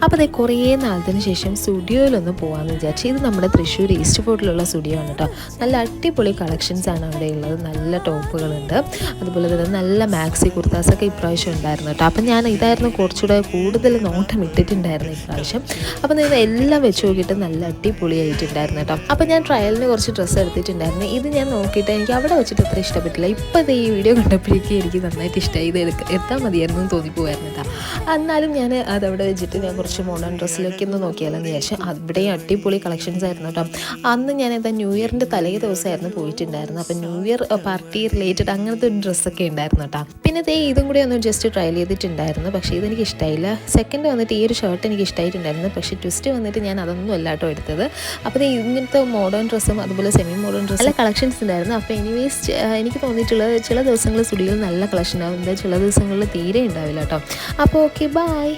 അപ്പോൾ അതേ കുറേ നാളത്തിന് ശേഷം സ്റ്റുഡിയോയിലൊന്ന് പോകാമെന്ന് വിചാരിച്ചു. ഇത് നമ്മുടെ തൃശ്ശൂർ ഈസ്റ്റ് ഫോർട്ടിലുള്ള സ്റ്റുഡിയോ ആണ് കേട്ടോ. നല്ല അടിപൊളി കളക്ഷൻസ് ആണ് അവിടെ ഉള്ളത്. നല്ല ടോപ്പുകളുണ്ട്, അതുപോലെ തന്നെ നല്ല മാക്സി കുർത്താസൊക്കെ ഇപ്രാവശ്യം ഉണ്ടായിരുന്നു കേട്ടോ. അപ്പം ഞാൻ ഇതായിരുന്നു കുറച്ചുകൂടെ കൂടുതൽ നോട്ടം ഇട്ടിട്ടുണ്ടായിരുന്നു ഇപ്രാവശ്യം. അപ്പം നിങ്ങൾ എല്ലാം വെച്ച് നോക്കിയിട്ട് നല്ല അടിപൊളിയായിട്ടുണ്ടായിരുന്നു കേട്ടോ. അപ്പം ഞാൻ ട്രയലിന് കുറച്ച് ഡ്രസ്സ് എടുത്തിട്ടുണ്ടായിരുന്നു. ഇത് ഞാൻ നോക്കിയിട്ട് എനിക്ക് അവിടെ വെച്ചിട്ട് അത്ര ഇഷ്ടപ്പെട്ടില്ല. ഇപ്പോൾ ഇത് ഈ വീഡിയോ കണ്ടപ്പോഴേക്കും എനിക്ക് നന്നായിട്ട് ഇഷ്ടമായി. ഇത് എടുത്താൽ മതിയായിരുന്നു എന്ന് തോന്നിപ്പോയായിരുന്നു കേട്ടോ. എന്നാലും ഞാൻ അതവിടെ വെച്ചിട്ട് ഞാൻ കുറച്ച് മോഡേൺ ഡ്രസ്സിലൊക്കെ ഒന്ന് നോക്കിയാലെന്ന് വിചാരിച്ചു. അവിടെ അടിപൊളി കളക്ഷൻസ് ആയിരുന്നു കേട്ടോ. അന്ന് ഞാൻ ന്യൂ ഇയറിൻ്റെ തലേ ദിവസമായിരുന്നു പോയിട്ടുണ്ടായിരുന്നു. അപ്പം ന്യൂ ഇയർ പാർട്ടി റിലേറ്റഡ് അങ്ങനത്തെ ഒരു ഡ്രസ്സൊക്കെ ഉണ്ടായിരുന്നു കേട്ടോ. പിന്നെ ഇതും കൂടി ഒന്ന് ജസ്റ്റ് ട്രയൽ ചെയ്തിട്ടുണ്ടായിരുന്നു. പക്ഷേ ഇതെനിക്ക് ഇഷ്ടമായില്ല. സെക്കൻഡ് വന്നിട്ട് ഈ ഒരു ഷർട്ട് എനിക്ക് ഇഷ്ടമായിട്ടുണ്ടായിരുന്നു. പക്ഷേ ട്വിസ്റ്റ് വന്നിട്ട് ഞാൻ അതൊന്നും അല്ല കേട്ടോ എടുത്തത്. അപ്പോൾ ഇങ്ങനത്തെ മോഡേൺ ഡ്രസ്സും അതുപോലെ സെമി മോഡേൺ ഡ്രസ്സും നല്ല കളക്ഷൻസ് ഉണ്ടായിരുന്നു. അപ്പോൾ എനിവേസ് എനിക്ക് തോന്നിയിട്ടുള്ളത് ചില ദിവസങ്ങളിൽ സ്റ്റുഡിയോയിൽ നല്ല കളക്ഷൻ ഉണ്ടാവും, ചില ദിവസങ്ങളിൽ തീരെ ഉണ്ടാവില്ല കേട്ടോ. അപ്പോൾ ഓക്കെ, ബൈ.